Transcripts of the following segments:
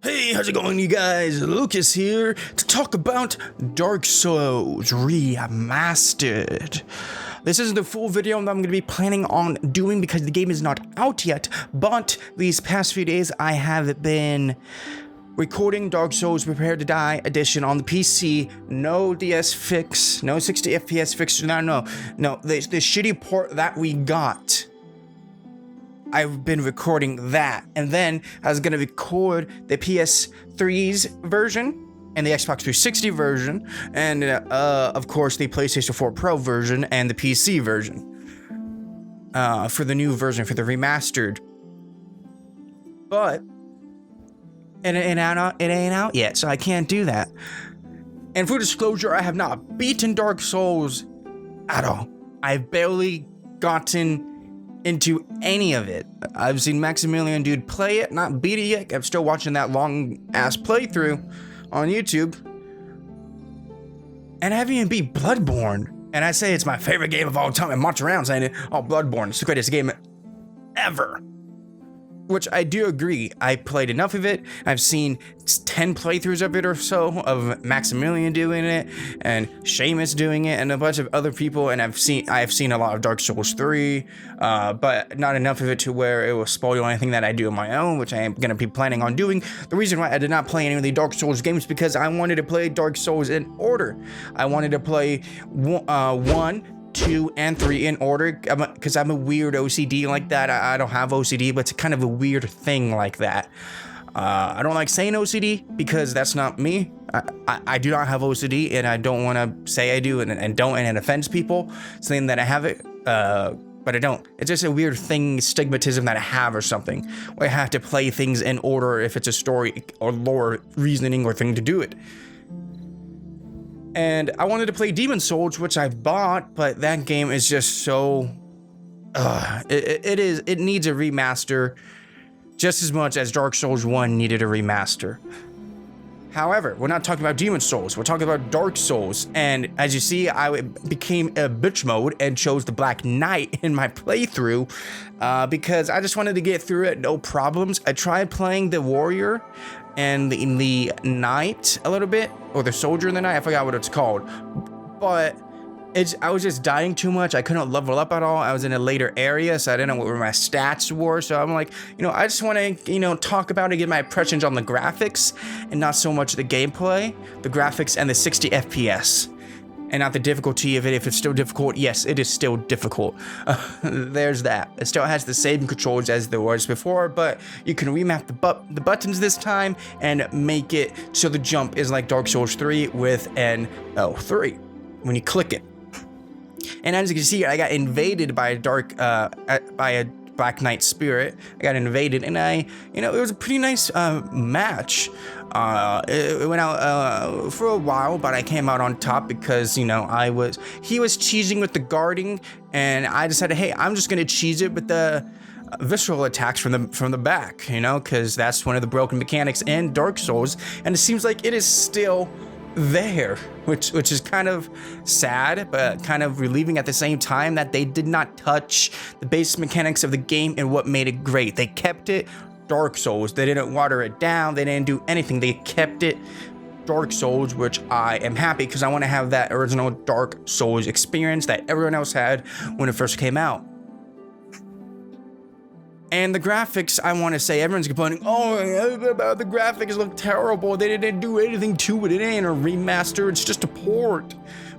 Hey, how's it going, you guys? Lucas here to talk about Dark Souls Remastered. This isn't the full video that I'm going to be planning on doing because the game is not out yet, but these past few days I have been recording Dark Souls Prepare to Die edition on the PC. No DSFix, no 60 FPS fix, no, the shitty port that we got. I've been recording that, and then I was gonna record the PS3's version and the Xbox 360 version, and of course the PlayStation 4 Pro version and the PC version for the new version, for the remastered. But it ain't out yet, so I can't do that. And for disclosure, I have not beaten Dark Souls at all. I've barely gotten into any of it. I've seen Maximilian Dude play it, not beat it yet. I'm still watching that long ass playthrough on YouTube. And I haven't even beat Bloodborne. And I say it's my favorite game of all time. I march around saying it, oh, Bloodborne, it's the greatest game ever. Which I do agree. I played enough of it. I've seen 10 playthroughs of it or so, of Maximilian doing it, and Seamus doing it, and a bunch of other people, and I've seen a lot of Dark Souls 3, but not enough of it to where it will spoil anything that I do on my own, which I am going to be planning on doing. The reason why I did not play any of the Dark Souls games is because I wanted to play Dark Souls in order. I wanted to play 1, 2, and 3 in order, because I'm a weird OCD like that. I don't have OCD, but it's kind of a weird thing like that. I don't like saying OCD because that's not me. I do not have OCD, and I don't want to say I do and don't, and it offends people saying that I have it, but I don't. It's just a weird thing, stigmatism that I have or something, where I have to play things in order if it's a story or lore reasoning or thing to do it. And I wanted to play Demon Souls, which I bought, but that game is just so... it needs a remaster just as much as Dark Souls 1 needed a remaster. However, we're not talking about Demon Souls, we're talking about Dark Souls. And as you see, I became a bitch mode and chose the Black Knight in my playthrough because I just wanted to get through it, no problems. I tried playing the Warrior and the Knight a little bit, or the Soldier in the Night, I forgot what it's called, but I was just dying too much. I couldn't level up at all. I was in a later area, so I didn't know where my stats were, so I'm like, I just want to, talk about and get my impressions on the graphics, and not so much the gameplay, the graphics and the 60 FPS. And not the difficulty of it. If it's still difficult, yes, it is still difficult. There's that. It still has the same controls as there was before, but you can remap the buttons this time and make it so the jump is like Dark Souls 3 with an L3 when you click it. And as you can see, I got invaded by a Black Knight spirit. I got invaded, and it was a pretty nice match. It went out for a while, but I came out on top because he was cheesing with the guarding, and I decided, hey, I'm just gonna cheese it with the visceral attacks from the back, because that's one of the broken mechanics in Dark Souls, and it seems like it is still there, which is kind of sad, but kind of relieving at the same time that they did not touch the base mechanics of the game and what made it great. They kept it Dark Souls. They didn't water it down. They didn't do anything. They kept it Dark Souls, which I am happy because I want to have that original Dark Souls experience that everyone else had when it first came out. And the graphics, I want to say, everyone's complaining, oh, the graphics look terrible. They didn't do anything to it. It ain't a remaster. It's just a port.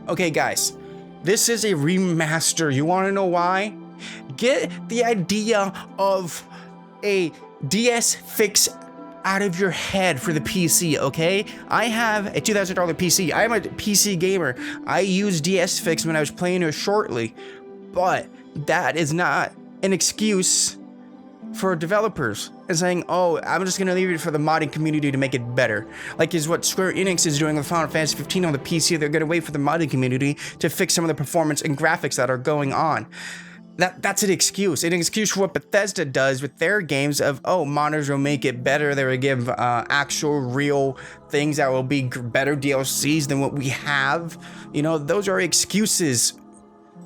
Okay, guys, this is a remaster. You want to know why? Get the idea of a DSFix out of your head for the PC, okay? I have a $2,000 PC. I'm a PC gamer. I used DSFix when I was playing it shortly, but that is not an excuse for developers and saying, oh, I'm just gonna leave it for the modding community to make it better. Like is what Square Enix is doing with Final Fantasy 15 on the PC. They're gonna wait for the modding community to fix some of the performance and graphics that are going on. That's an excuse for what Bethesda does with their games of, oh, modders will make it better. They will give actual real things that will be better DLCs than what we have. Those are excuses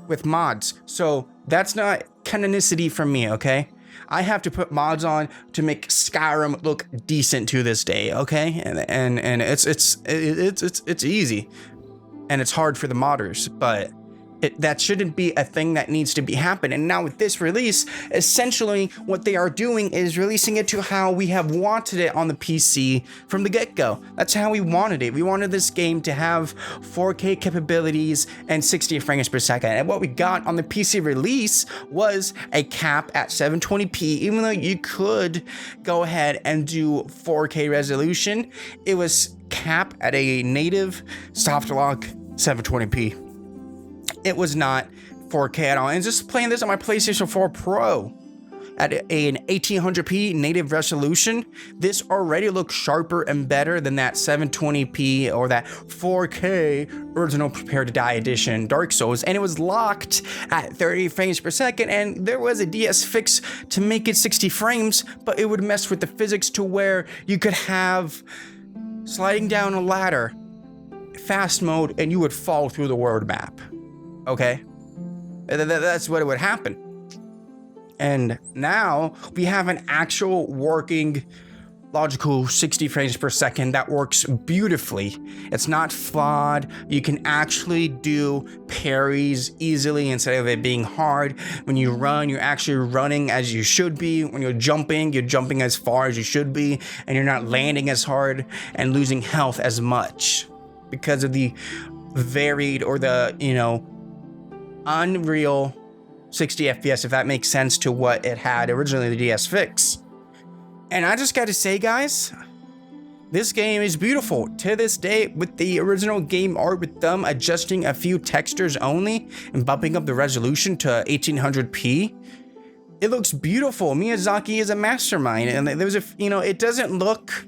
with mods. So that's not canonicity from me, okay? I have to put mods on to make Skyrim look decent to this day, okay? And it's easy, and it's hard for the modders, but that shouldn't be a thing that needs to be happening. And now with this release, essentially what they are doing is releasing it to how we have wanted it on the PC from the get-go. That's how we wanted it. We wanted this game to have 4K capabilities and 60 frames per second. And what we got on the PC release was a cap at 720p. Even though you could go ahead and do 4K resolution, it was capped at a native softlock 720p. It was not 4K at all. And just playing this on my PlayStation 4 Pro at an 1800p native resolution, this already looks sharper and better than that 720p or that 4K original Prepare to Die edition Dark Souls. And it was locked at 30 frames per second, and there was a DSFix to make it 60 frames, but it would mess with the physics to where you could have sliding down a ladder, fast mode, and you would fall through the world map. Okay, that's what it would happen. And now we have an actual working logical 60 frames per second that works beautifully. It's not flawed. You can actually do parries easily instead of it being hard. When you run, you're actually running as you should be. When you're jumping as far as you should be, and you're not landing as hard and losing health as much because of the varied or the, unreal 60 FPS, if that makes sense, to what it had originally, the DSFix. And I just gotta say, guys, this game is beautiful to this day with the original game art, with them adjusting a few textures only and bumping up the resolution to 1800p. It looks beautiful. Miyazaki is a mastermind, and there's it doesn't look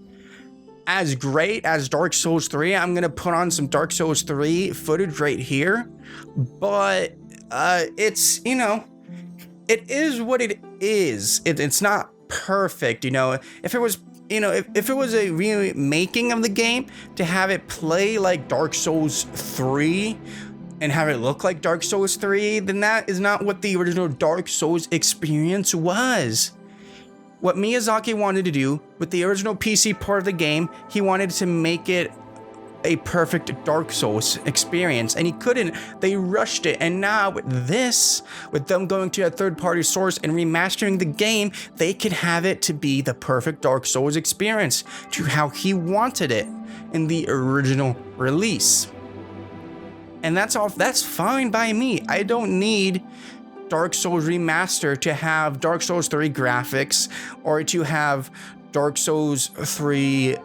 as great as Dark Souls 3. I'm gonna put on some Dark Souls 3 footage right here, but it's, it is what it is. It's not perfect, if it was, if it was a remaking of the game, to have it play like Dark Souls 3 and have it look like Dark Souls 3, then that is not what the original Dark Souls experience was. What Miyazaki wanted to do with the original PC part of the game, he wanted to make it a perfect Dark Souls experience, and he couldn't. They rushed it, and now with this, with them going to a third-party source and remastering the game, they can have it to be the perfect Dark Souls experience to how he wanted it in the original release. And that's all. That's fine by me. I don't need Dark Souls Remastered to have Dark Souls 3 graphics or to have Dark Souls 3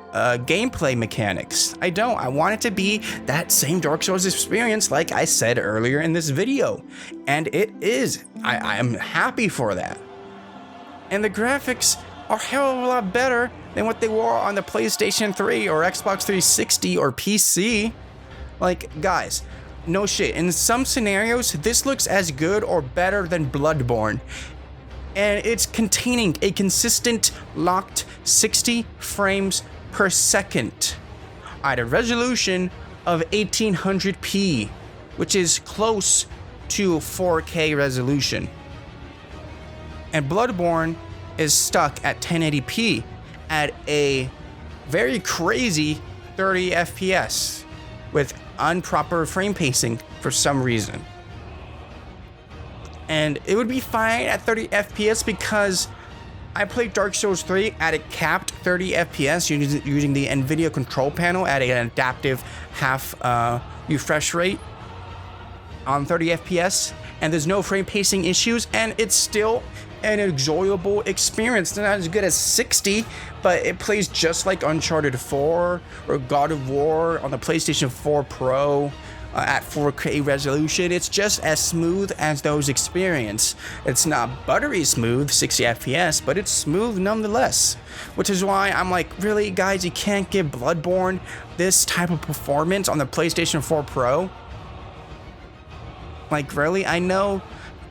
gameplay mechanics. I don't. I want it to be that same Dark Souls experience, like I said earlier in this video. And it is. I am happy for that. And the graphics are a hell of a lot better than what they were on the PlayStation 3 or Xbox 360 or PC. Like, guys, no shit. In some scenarios, this looks as good or better than Bloodborne. And it's containing a consistent locked 60 frames per second at a resolution of 1800p, which is close to 4K resolution. And Bloodborne is stuck at 1080p at a very crazy 30 FPS with improper frame pacing for some reason. And it would be fine at 30 FPS because I played Dark Souls 3 at a capped 30 FPS using the NVIDIA control panel at an adaptive half refresh rate on 30 FPS, and there's no frame pacing issues, and it's still an enjoyable experience. It's not as good as 60, but it plays just like Uncharted 4 or God of War on the PlayStation 4 Pro. At 4K resolution. It's just as smooth as those experience. It's not buttery smooth 60 FPS, but it's smooth nonetheless, which is why I'm like, really guys, you can't give Bloodborne this type of performance on the PlayStation 4 Pro? Like, really? I know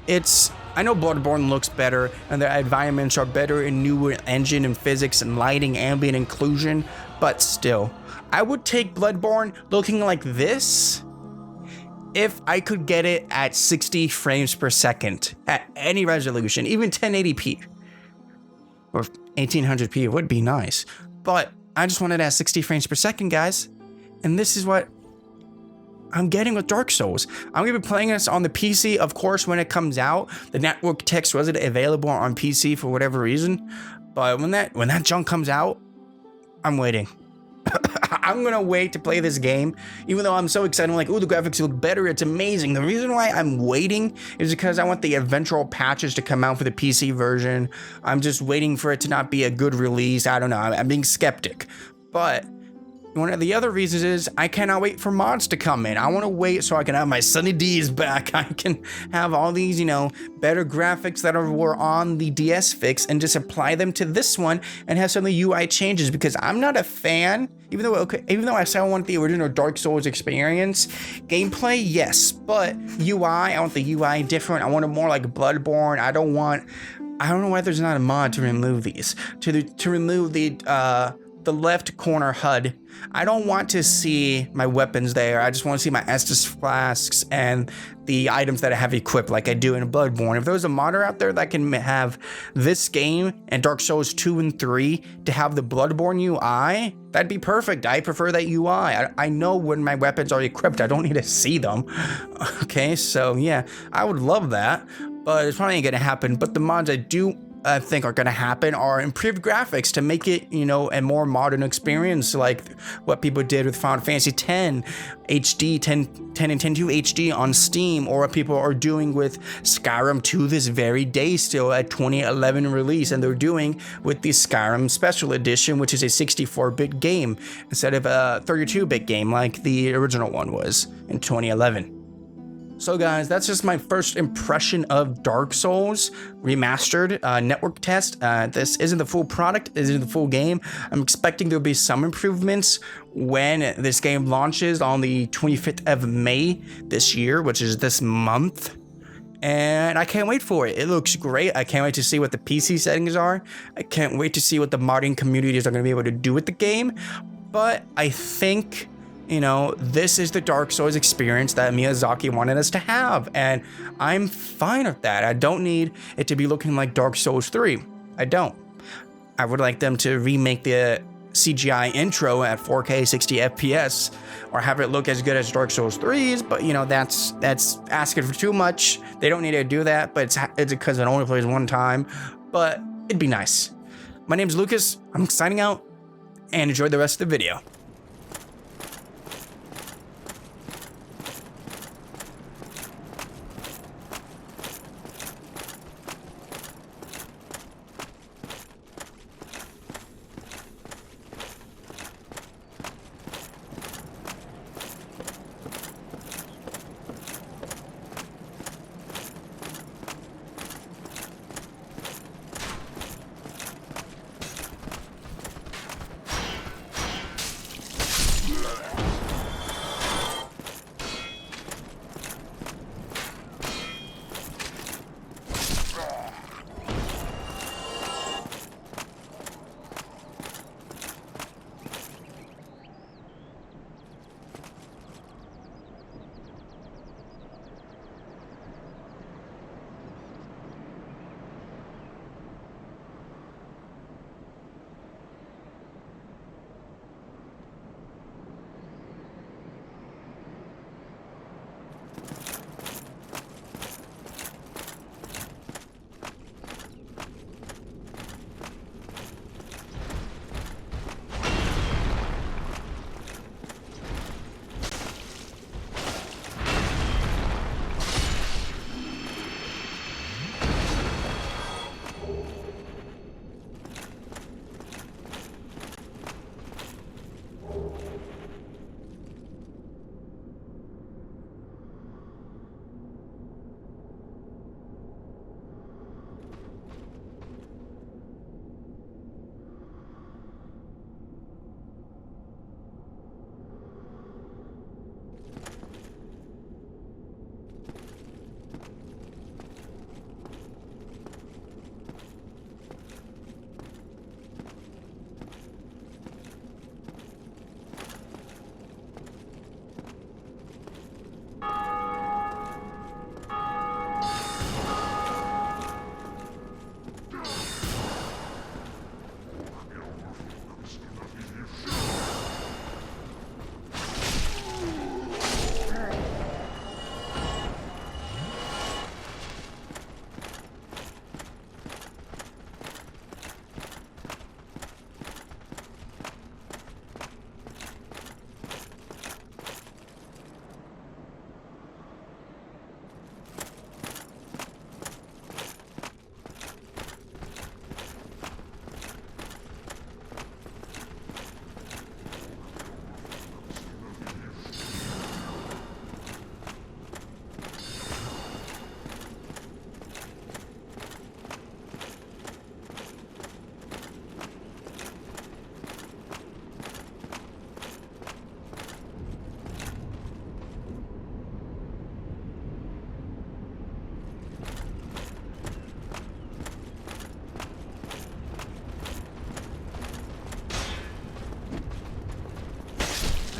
Bloodborne looks better and the environments are better in newer engine and physics and lighting, ambient inclusion, but still, I would take Bloodborne looking like this if I could get it at 60 frames per second at any resolution, even 1080p. or 1800p would be nice. But I just wanted it at 60 frames per second, guys. And this is what I'm getting with Dark Souls. I'm gonna be playing this on the PC, of course, when it comes out. The network text wasn't available on PC for whatever reason. But when that junk comes out, I'm waiting. I'm gonna wait to play this game, even though I'm so excited. I'm like, oh, the graphics look better. It's amazing. The reason why I'm waiting is because I want the eventual patches to come out for the PC version. I'm just waiting for it to not be a good release. I don't know. I'm being skeptic. But one of the other reasons is I cannot wait for mods to come in. I want to wait so I can have my Sunny D's back. I can have all these, better graphics that were on the DSFix and just apply them to this one and have some of the UI changes, because I'm not a fan, even though I say I want the original Dark Souls experience. Gameplay, yes, but UI, I want the UI different. I want it more like Bloodborne. I don't know why there's not a mod to remove these. To remove the left corner HUD. I don't want to see my weapons there. I just want to see my Estus flasks and the items that I have equipped like I do in Bloodborne. If there's a modder out there that can have this game and Dark Souls 2 and 3 to have the Bloodborne UI, that'd be perfect. I prefer that UI. I know when my weapons are equipped. I don't need to see them. Okay, so yeah, I would love that, but it's probably ain't gonna happen. But the mods I think are going to happen are improved graphics to make it, a more modern experience, like what people did with Final Fantasy X HD, 10 and 10.2 HD on Steam, or what people are doing with Skyrim to this very day, still a 2011 release, and they're doing with the Skyrim Special Edition, which is a 64-bit game instead of a 32-bit game like the original one was in 2011. So guys, that's just my first impression of Dark Souls Remastered network test. This isn't the full product, this isn't the full game. I'm expecting there'll be some improvements when this game launches on the 25th of May this year, which is this month. And I can't wait for it. It looks great. I can't wait to see what the PC settings are. I can't wait to see what the modding communities are going to be able to do with the game. But I think, this is the Dark Souls experience that Miyazaki wanted us to have, and I'm fine with that. I don't need it to be looking like Dark Souls 3. I don't. I would like them to remake the CGI intro at 4K 60 FPS, or have it look as good as Dark Souls 3's, but that's asking for too much. They don't need to do that, but it's because it only plays one time, but it'd be nice. My name's Lucas. I'm signing out, and enjoy the rest of the video.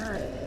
turret.